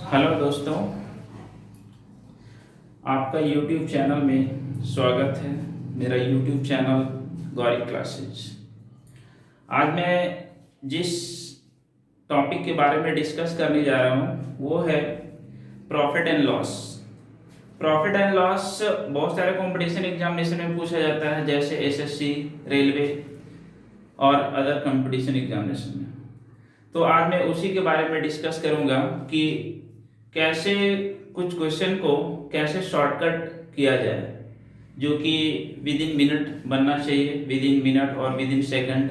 Hello दोस्तों, आपका YouTube channel में स्वागत है। मेरा YouTube चैनल गौरी क्लासेज। आज मैं जिस टॉपिक के बारे में डिस्कस करने जा रहा हूँ वो है profit and loss. Profit and loss बहुत सारे कंपटीशन एग्जामिनेशन में पूछा जाता है, जैसे एसएससी, रेलवे और अदर कंपटीशन एग्जामिनेशन में। तो आज मैं उसी के बारे में डिस्कस करूँगा कि कैसे कुछ क्वेश्चन को कैसे शॉर्टकट किया जाए, जो कि विद इन मिनट बनना चाहिए, विद इन मिनट और विद इन सेकंड।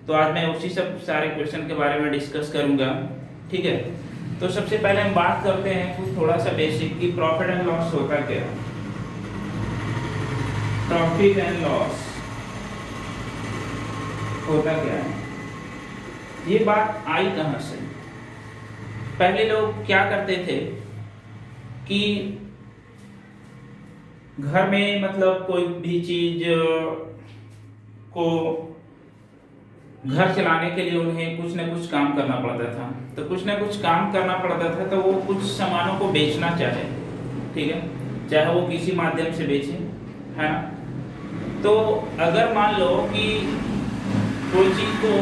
तो आज मैं उसी सब सारे क्वेश्चन के बारे में डिस्कस करूंगा, ठीक है। तो सबसे पहले हम बात करते हैं कुछ थोड़ा सा बेसिक कि प्रॉफिट एंड लॉस होता क्या है। प्रॉफिट एंड लॉस होता क्या है, ये बात आई कहां से। पहले लोग क्या करते थे कि घर में मतलब कोई भी चीज को घर चलाने के लिए उन्हें कुछ न कुछ काम करना पड़ता था। तो कुछ न कुछ काम करना पड़ता था तो वो कुछ सामानों को बेचना चाहे, ठीक है, चाहे वो किसी माध्यम से बेचे, है ना। तो अगर मान लो कि कोई चीज को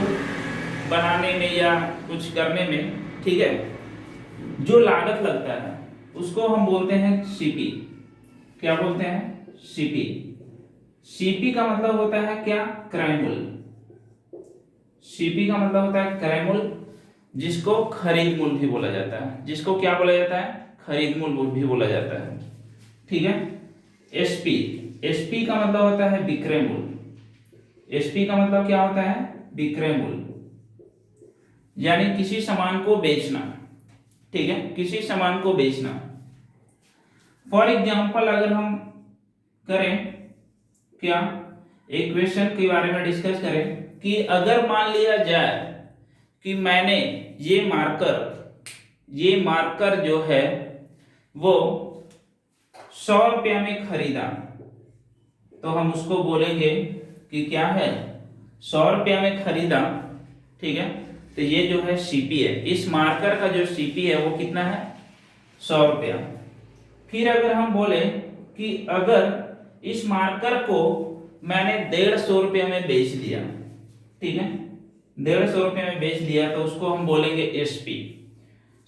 बनाने में या कुछ करने में, ठीक है, जो लागत लगता है उसको हम बोलते हैं सीपी। क्या बोलते हैं? सीपी। सीपी का मतलब होता है क्या? क्रय मूल्य। सीपी का मतलब होता है क्रय मूल्य, जिसको खरीद मूल्य भी बोला जाता है। जिसको क्या बोला जाता है? खरीद मूल्य भी बोला जाता है, ठीक है। एसपी, एसपी का मतलब होता है विक्रय मूल्य। एसपी का मतलब क्या होता है? विक्रय मूल्य, यानी किसी सामान को बेचना, ठीक है, किसी सामान को बेचना। फॉर एग्जाम्पल अगर हम करें क्या, एक क्वेश्चन के बारे में डिस्कस करें कि अगर मान लिया जाए कि मैंने ये मार्कर जो है वो 100 रुपया में खरीदा, तो हम उसको बोलेंगे कि क्या है? 100 रुपया में खरीदा, ठीक है। तो ये जो है सीपी है। इस मार्कर का जो सीपी है वो कितना है? 100 रुपया। फिर अगर हम बोले कि अगर इस मार्कर को मैंने 150 रुपया में बेच दिया, ठीक है, 150 रुपया में बेच दिया, तो उसको हम बोलेंगे एसपी।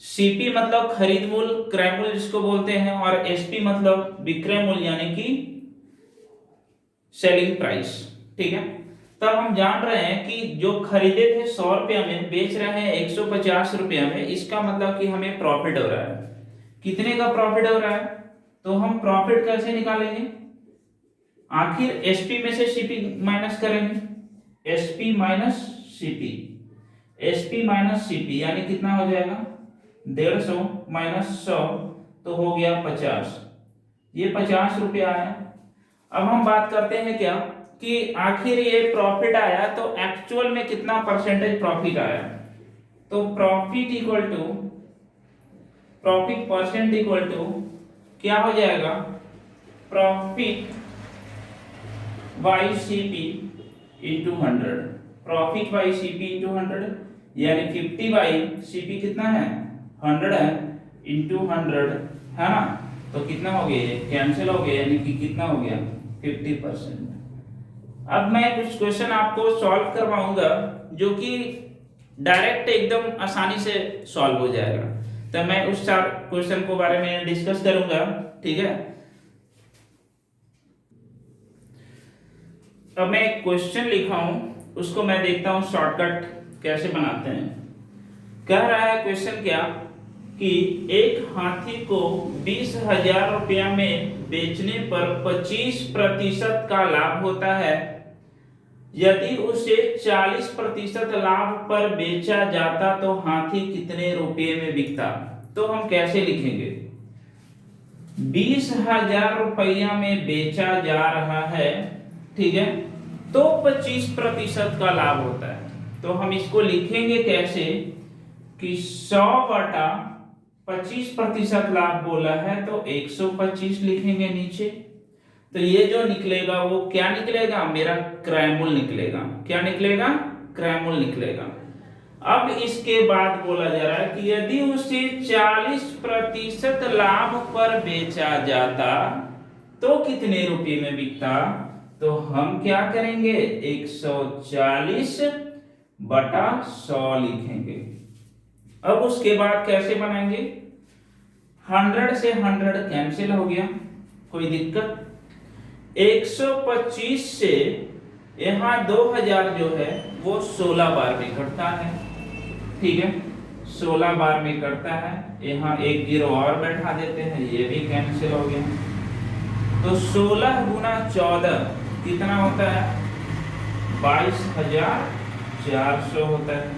सीपी मतलब खरीद मूल्य, क्रय मूल्य जिसको बोलते हैं, और एसपी मतलब विक्रय मूल्य यानी कि सेलिंग प्राइस, ठीक है। तब हम जान रहे हैं कि जो खरीदे थे 100 रुपया में, बेच रहे हैं 150 रुपया में, इसका मतलब कि हमें प्रॉफिट हो रहा है। कितने का प्रॉफिट हो रहा है? तो हम प्रॉफिट कैसे निकालेंगे? आखिर एसपी में से सीपी माइनस करेंगे। SP minus CP, SP minus CP यानी कितना हो जाएगा? 150 माइनस 100 तो हो गया 50। ये 50 रुपया आया। अब हम बात करते हैं क्या कि आखिर ये प्रॉफिट आया तो एक्चुअल में कितना परसेंटेज प्रॉफिट आया। तो प्रॉफिट परसेंट इक्वल टू क्या हो जाएगा? Profit by CP into 100। Profit by CP into 100 यानी 50 बाई सीपी कितना है? 100 है, इंटू 100, है ना। तो कितना हो गया? ये कैंसिल हो गया, यानी कि कितना हो गया? 50%। अब मैं कुछ क्वेश्चन आपको सॉल्व करवाऊंगा जो कि डायरेक्ट एकदम आसानी से सॉल्व हो जाएगा। तो मैं उस चार क्वेश्चन को बारे में डिस्कस करूंगा, ठीक है। अब मैं एक क्वेश्चन लिखा हूं, उसको मैं देखता हूं शॉर्टकट कैसे बनाते हैं। कह रहा है क्वेश्चन क्या कि एक हाथी को 20,000 रुपया में बेचने पर 25% का लाभ होता है। यदि उसे 40% लाभ पर बेचा जाता तो हाथी कितने रुपये में बिकता। तो हम कैसे लिखेंगे? 20,000 रुपया में बेचा जा रहा है, ठीक है, तो 25% का लाभ होता है। तो हम इसको लिखेंगे कैसे कि 100 बटा 25% लाभ बोला है तो 125 लिखेंगे नीचे। तो ये जो निकलेगा वो क्या निकलेगा? मेरा क्रय मूल्य निकलेगा। क्या निकलेगा? क्रय मूल्य निकलेगा। अब इसके बाद बोला जा रहा है कि यदि उसे 40% लाभ पर बेचा जाता तो कितने रुपए में बिकता। तो हम क्या करेंगे, 140 बटा 100 लिखेंगे। अब उसके बाद कैसे बनाएंगे, 100 से 100 कैंसिल हो गया, कोई दिक्कत। 125 से यहाँ 2000 जो है वो 16 बार में कटता है, ठीक है, 16 बार में कटता है। यहाँ एक जीरो और बैठा देते हैं, ये भी कैंसिल हो गया। तो 16 गुना 14 कितना होता है, 22,400 होता है,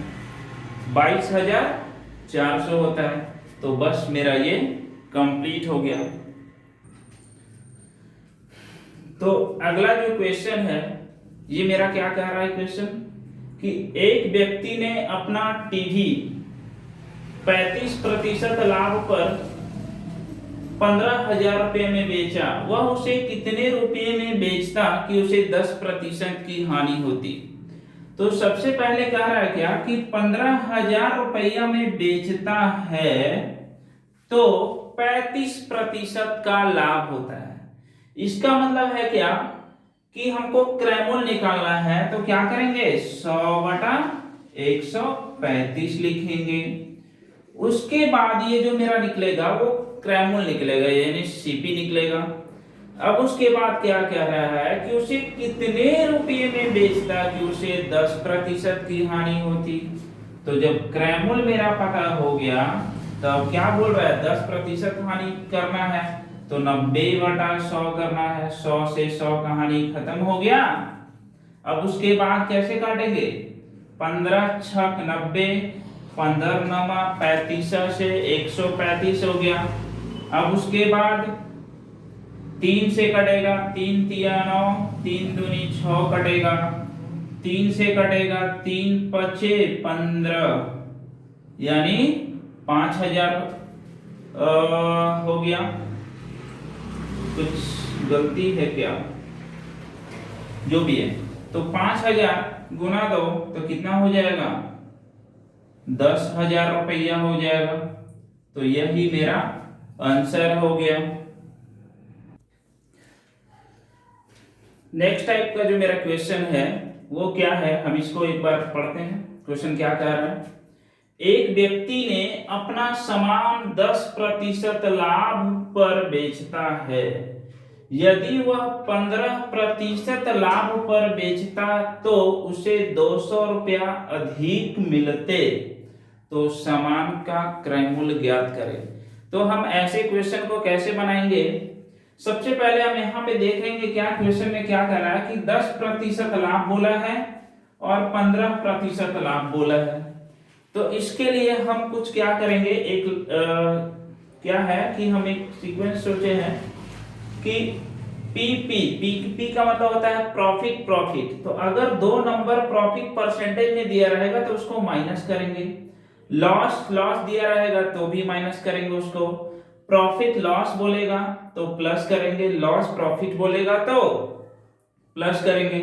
22,400 होता है। तो बस मेरा ये कंप्लीट हो गया। तो अगला जो क्वेश्चन है ये मेरा क्या कह रहा है क्वेश्चन, कि एक व्यक्ति ने अपना टीवी 35% लाभ पर 15,000 रुपये में बेचा। वह उसे कितने रुपये में बेचता कि उसे 10% की हानि होती। तो सबसे पहले कह रहा है क्या कि 15,000 रुपया में बेचता है तो 35% का लाभ होता है। इसका मतलब है क्या कि हमको क्रैमूल निकालना है, तो क्या करेंगे, 100 बटा 135 लिखेंगे। उसके बाद ये जो मेरा निकलेगा वो क्रैमूल निकलेगा, यानी सीपी निकलेगा। अब उसके बाद क्या कह रहा है कि उसे कितने रुपये में बेचता कि उसे 10% की हानि होती। तो जब क्रैमूल मेरा पता हो गया तो अब क्या बोल रहा है, 10% हानि करना है तो 90 बटा 100 करना है। 100 से 100 कहानी खत्म हो गया। अब उसके बाद कैसे काटेंगे, 15 छक 90, 15 नमा 35 से 135 हो गया। अब उसके बाद 3 से कटेगा, 3 तिया 9, 3 दूनी 6 कटेगा, 3 से कटेगा, 3 पचे 15, यानी 5,000 हो गया। कुछ गलती है क्या, जो भी है। तो 5,000 गुना 2 तो कितना हो जाएगा, 10,000 रुपया हो जाएगा। तो यही मेरा आंसर हो गया। नेक्स्ट टाइप का जो मेरा क्वेश्चन है वो क्या है, हम इसको एक बार पढ़ते हैं। क्वेश्चन क्या कह रहा है, एक व्यक्ति ने अपना सामान 10% लाभ पर बेचता है। यदि वह 15% लाभ पर बेचता तो उसे 200 रुपया अधिक मिलते। तो सामान का क्रय मूल्य ज्ञात करें। तो हम ऐसे क्वेश्चन को कैसे बनाएंगे, सबसे पहले हम यहाँ पे देखेंगे क्या क्वेश्चन में क्या कह रहा है कि 10% लाभ बोला है और 15% लाभ बोला है। तो इसके लिए हम कुछ क्या करेंगे, एक क्या है कि हम एक सीक्वेंस सोचे हैं कि पी का मतलब होता है प्रॉफिट। तो अगर दो नंबर प्रॉफिट परसेंटेज में दिया रहेगा तो उसको माइनस करेंगे, लॉस दिया रहेगा तो भी माइनस करेंगे उसको, प्रॉफिट लॉस बोलेगा तो प्लस करेंगे, लॉस प्रॉफिट बोलेगा तो प्लस करेंगे।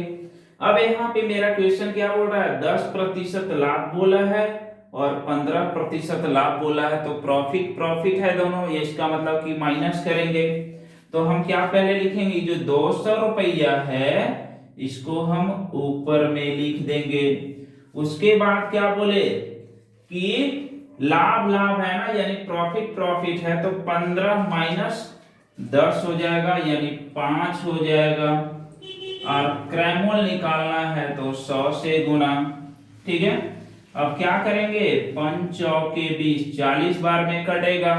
अब यहाँ पे मेरा क्वेश्चन क्या बोल रहा है, 10% लाभ बोला है और 15% लाभ बोला है। तो प्रॉफिट है दोनों, ये इसका मतलब कि माइनस करेंगे। तो हम क्या पहले लिखेंगे, जो 200 रुपया है इसको हम ऊपर में लिख देंगे। उसके बाद क्या बोले कि लाभ है ना, यानी प्रॉफिट है, तो 15 माइनस 10 हो जाएगा, यानी 5 हो जाएगा। और क्रय मूल्य निकालना है तो 100 से गुना, ठीक है। अब क्या करेंगे, 5 चौके 20, 40 बार में कटेगा,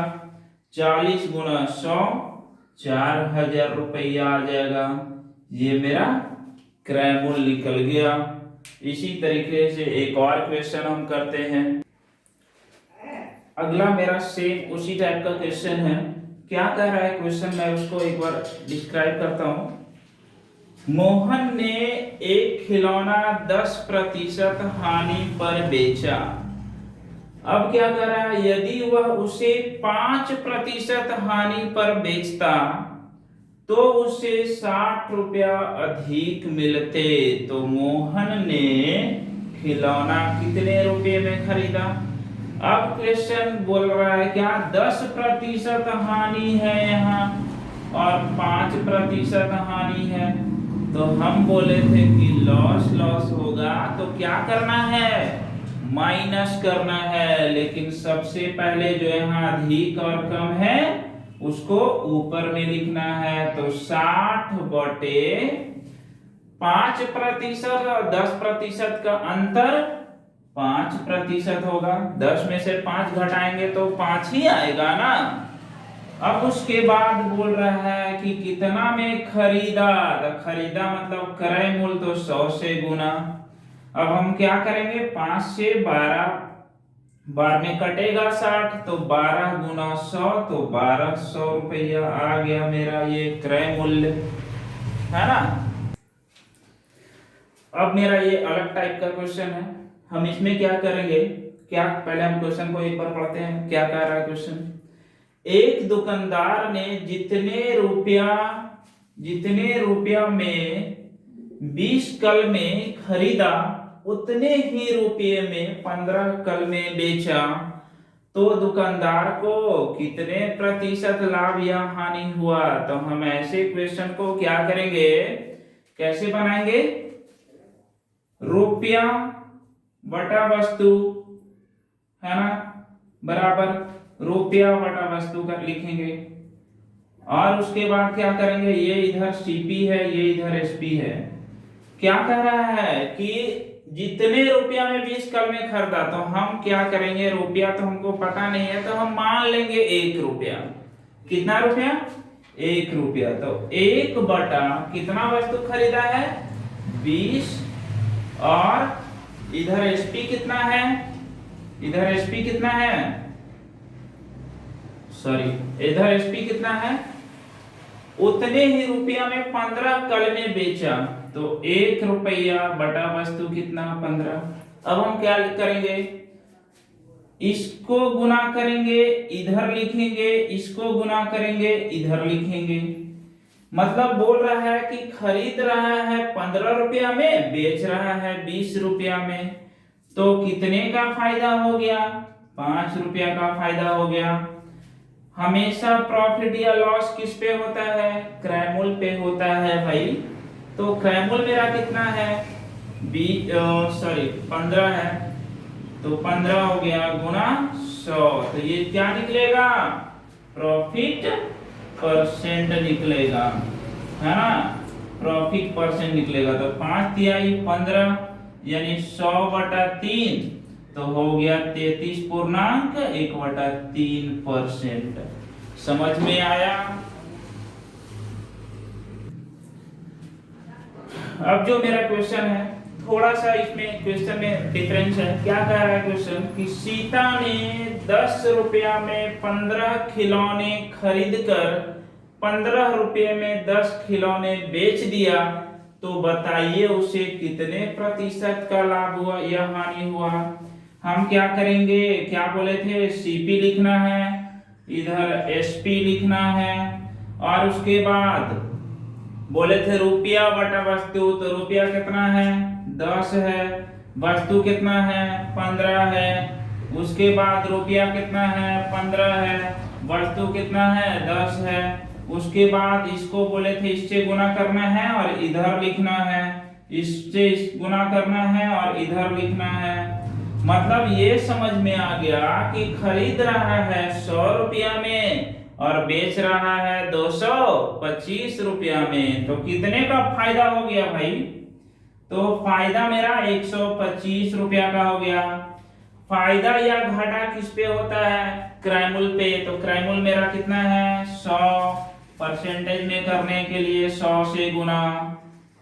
40 गुना 100, 4,000 रुपया आ जाएगा। ये मेरा क्रय मूल्य निकल गया। इसी तरीके से एक और क्वेश्चन हम करते हैं। अगला मेरा सेम उसी टाइप का क्वेश्चन है। क्या कह रहा है क्वेश्चन, मैं उसको एक बार डिस्क्राइब करता हूं। मोहन ने एक खिलौना 10% हानि पर बेचा। अब क्या कर रहा है, यदि वह उसे 5% हानि पर बेचता तो उसे 60 रुपया अधिक मिलते। तो मोहन ने खिलौना कितने रुपए में खरीदा। अब क्वेश्चन बोल रहा है क्या 10% हानि है यहाँ और 5% हानि है। तो हम बोले थे कि लॉस होगा तो क्या करना है, माइनस करना है। लेकिन सबसे पहले जो यहाँ अधिक और कम है उसको ऊपर में लिखना है। तो 60/5% और 10% का अंतर 5% होगा। 10 में से 5 घटाएंगे तो 5 ही आएगा ना। अब उसके बाद बोल रहा है कि कितना में खरीदा। तो खरीदा मतलब क्रय मूल्य तो 100 से गुना। अब हम क्या करेंगे, 5 से 12 में कटेगा 60 तो 12 गुना 100 तो 1200 रुपया आ गया मेरा ये क्रय मूल्य, है ना। अब मेरा ये अलग टाइप का क्वेश्चन है। हम इसमें क्या करेंगे, क्या पहले हम क्वेश्चन को एक बार पढ़ते हैं। क्या कह रहा है क्वेश्चन, एक दुकानदार ने जितने रुपया में 20 कलमें खरीदा उतने ही रुपये में 15 कलमें बेचा तो दुकानदार को कितने प्रतिशत लाभ या हानि हुआ। तो हम ऐसे क्वेश्चन को क्या करेंगे, कैसे बनाएंगे, रुपया बटा वस्तु, है ना, बराबर रुपया बटा वस्तु कर लिखेंगे। और उसके बाद क्या करेंगे, ये इधर सीपी है ये इधर एसपी है। क्या कह रहा है कि जितने रुपया में 20 कलमें खरीदा, तो हम क्या करेंगे, रुपया तो हमको पता नहीं है तो हम मान लेंगे 1 रुपया। कितना रुपया, 1 रुपया। तो 1 बटा कितना वस्तु खरीदा है 20 और इधर एसपी कितना है, इधर एसपी कितना है, सॉरी इधर एसपी कितना है, उतने ही रुपया में 15 कलमें बेचा। तो 1 रुपया बटा वस्तु कितना 15। अब हम क्या करेंगे, इसको गुना करेंगे इधर लिखेंगे, इसको गुना करेंगे इधर लिखेंगे। मतलब बोल रहा है कि खरीद रहा है 15 रुपया में, बेच रहा है 20 रुपया में। तो कितने का फायदा हो गया, 5 रुपया का फायदा हो गया। हमेशा प्रॉफिट या लॉस किस पे होता है, क्रय मूल्य पे होता है भाई। तो क्रय मूल्य मेरा कितना है 15 है। तो 15 हो गया गुना 100। तो ये क्या निकलेगा, प्रॉफिट परसेंट निकलेगा, है ना, प्रॉफिट परसेंट निकलेगा। तो 5×3 यानी 100/3 तो हो गया 33.1/3%। समझ में आया। अब जो मेरा क्वेश्चन है थोड़ा सा इसमें क्वेश्चन में डिफरेंस है। क्या कह रहा है क्वेश्चन कि सीता ने 10 रुपया में 15 खिलौने खरीद कर 15 रुपये में 10 खिलौने बेच दिया। तो बताइए उसे कितने प्रतिशत का लाभ हुआ या हानि हुआ। हम क्या करेंगे, क्या बोले थे, सीपी लिखना है, इधर एसपी लिखना है और उसके बाद बोले थे रुपया बटा वस्तु। तो रुपया कितना है 10 है, वस्तु कितना है 15 है, उसके बाद रुपया कितना है 15 है, वस्तु कितना है 10 है। उसके बाद इसको बोले थे इससे गुना करना है और इधर लिखना है, इससे गुना करना है और इधर लिखना है। मतलब ये समझ में आ गया कि खरीद रहा है 100 रुपया में और बेच रहा है 225 रुपया में। तो कितने का फायदा हो गया भाई, तो फायदा मेरा 125 रुपया का हो गया। फायदा या घाटा किस पे होता है, क्रय मूल्य पे। तो क्रय मूल्य मेरा कितना है 100, परसेंटेज में करने के लिए 100 से गुना,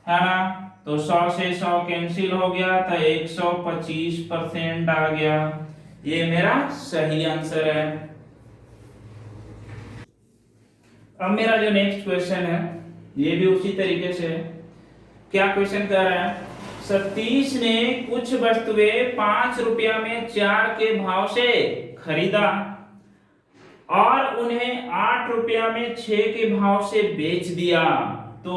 है ना। तो 100 से 100 कैंसिल हो गया तो 125% आ गया। ये मेरा सही आंसर है। अब मेरा जो नेक्स्ट क्वेश्चन है ये भी उसी तरीके से है। क्या क्वेश्चन कह रहा है, सतीश ने कुछ वस्तुएं 5 रुपया में 4 के भाव से खरीदा और उन्हें 8 रुपया में 6 के भाव से बेच दिया। तो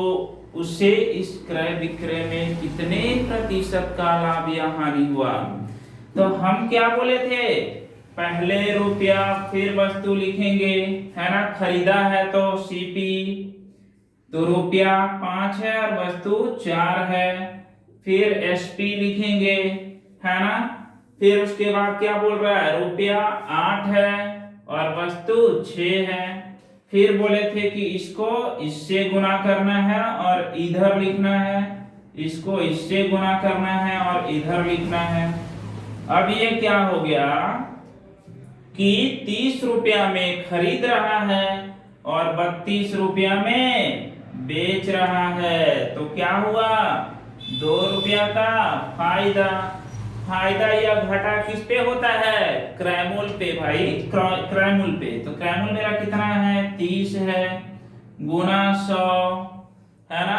उससे इस क्रय विक्रय में कितने प्रतिशत का लाभ या हानि हुआ। तो हम क्या बोले थे, पहले रुपया फिर वस्तु लिखेंगे, है ना। खरीदा है तो सीपी, तो रुपया 5 है और वस्तु 4 है। फिर एसपी लिखेंगे, है ना। फिर उसके बाद क्या बोल रहा है, रुपया 8 है और वस्तु 6 है। फिर बोले थे कि इसको इससे गुना करना है और इधर लिखना है, इसको इससे गुना करना है और इधर लिखना है। अब ये क्या हो गया कि 30 रुपया में खरीद रहा है और 32 रुपया में बेच रहा है, तो क्या हुआ, 2 रुपया का फायदा। फायदा या घाटा किस पे होता है, क्रयमूल्य पे भाई, क्रयमूल्य पे। तो क्रयमूल्य मेरा कितना है, 30 है, गुना 100, है ना।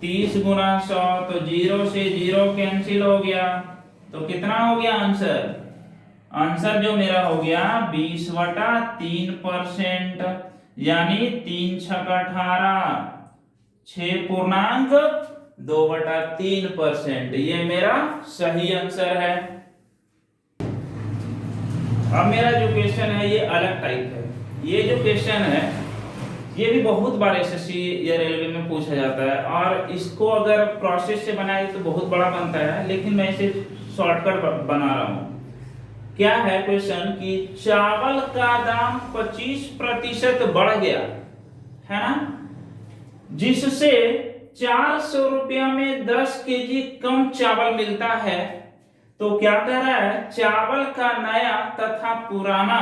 30 गुना 100, तो 0 से 0 कैंसिल हो गया, तो कितना हो गया आंसर। आंसर जो मेरा हो गया 20/3%, यानी 3 छक 18, 6.2/3%। ये मेरा सही आंसर है। अब मेरा जो क्वेश्चन है ये अलग टाइप है। ये जो क्वेश्चन है ये भी बहुत बार एसएससी या रेलवे में पूछा जाता है, और इसको अगर प्रोसेस से बनाए तो बहुत बड़ा बनता है, लेकिन मैं इसे शॉर्टकट बना रहा हूं। क्या है क्वेश्चन कि चावल का दाम 25% बढ़ गया, है ना, जिससे 400 रुपया में 10 केजी कम चावल मिलता है। तो क्या कह रहा है, चावल का नया तथा पुराना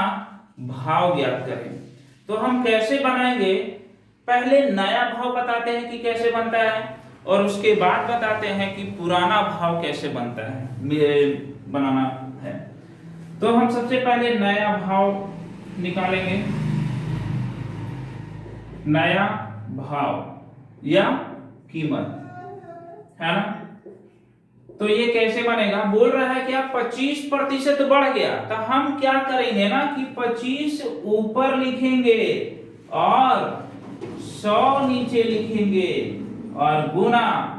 भाव ज्ञात करें। तो हम कैसे बनाएंगे, पहले नया भाव बताते हैं कि कैसे बनता है, और उसके बाद बताते हैं कि पुराना भाव कैसे बनता है, बनाना है। तो हम सबसे पहले नया भाव निकालेंगे, नया भाव या कीमत, है ना। तो ये कैसे बनेगा, बोल रहा है क्या 25% बढ़ गया, तो हम क्या करेंगे ना कि 25 ऊपर लिखेंगे और 100 नीचे लिखेंगे, और गुना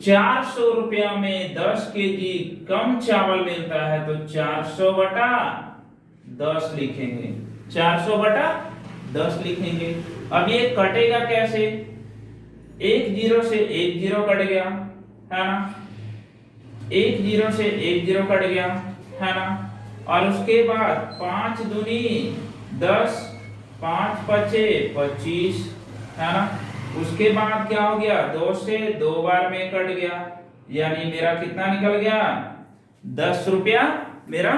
400 रुपया में 10 केजी कम चावल मिलता है, तो 400/10 लिखेंगे, 400/10 लिखेंगे। अब ये कटेगा कैसे, 1 0 से 1 0 कट गया, है ना, 1 0 से 1 0 कट गया, है ना। और उसके बाद 5 दूनी 10, 5 पचे 25, है ना। उसके बाद क्या हो गया, 2 से 2 बार में कट गया, यानी मेरा कितना निकल गया, 10 रुपया मेरा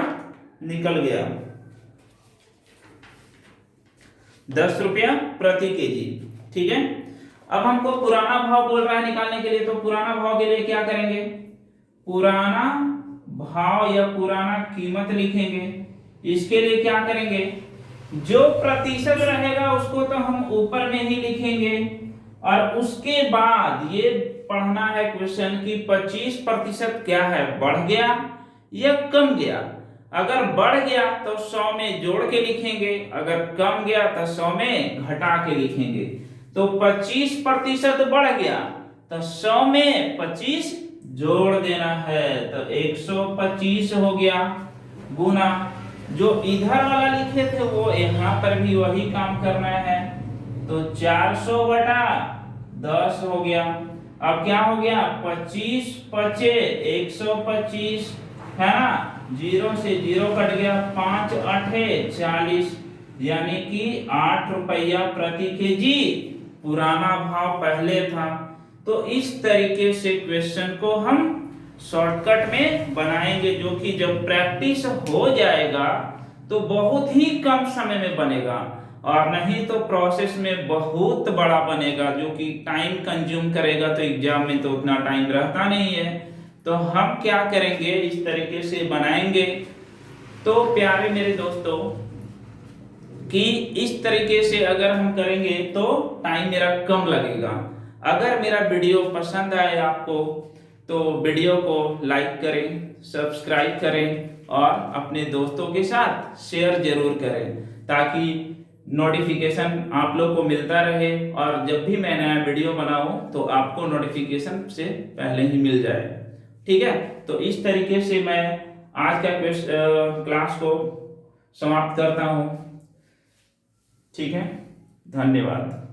निकल गया, 10 रुपया प्रति केजी। ठीक है। अब हमको पुराना भाव बोल रहा है निकालने के लिए, तो पुराना भाव के लिए क्या करेंगे, पुराना भाव या पुराना कीमत लिखेंगे। इसके लिए क्या करेंगे, जो प्रतिशत रहेगा उसको तो हम ऊपर में ही लिखेंगे, और उसके बाद ये पढ़ना है क्वेश्चन की 25% क्या है, बढ़ गया या कम गया। अगर बढ़ गया तो 100 में जोड़ के लिखेंगे, अगर कम गया तो 100 में घटा के लिखेंगे। तो 25% बढ़ गया तो 100 में 25 जोड़ देना है, तो 125 हो गया, गुना जो इधर वाला लिखे थे वो यहाँ पर भी वही काम करना है, तो 400/10 हो गया। अब क्या हो गया, 25 पचे 125, है ना, 0 से 0 कट गया, 5 8 40, यानी कि 8 रुपया प्रति केजी पुराना भाव पहले था। तो इस तरीके से क्वेश्चन को हम शॉर्टकट में बनाएंगे, जो कि जब प्रैक्टिस हो जाएगा तो बहुत ही कम समय में बनेगा, और नहीं तो प्रोसेस में बहुत बड़ा बनेगा, जो कि टाइम कंज्यूम करेगा, तो एग्जाम में तो उतना टाइम रहता नहीं है। तो हम क्या करेंगे, इस तरीके से बनाएंगे। तो प्यारे मेरे दोस्तों, कि इस तरीके से अगर हम करेंगे तो टाइम मेरा कम लगेगा। अगर मेरा वीडियो पसंद आए आपको तो वीडियो को लाइक करें, सब्सक्राइब करें और अपने दोस्तों के साथ शेयर जरूर करें, ताकि नोटिफिकेशन आप लोग को मिलता रहे और जब भी मैं नया वीडियो बनाऊं तो आपको नोटिफिकेशन से पहले ही मिल जाए। ठीक है, तो इस तरीके से मैं आज का क्लास को समाप्त करता हूं। ठीक है, धन्यवाद।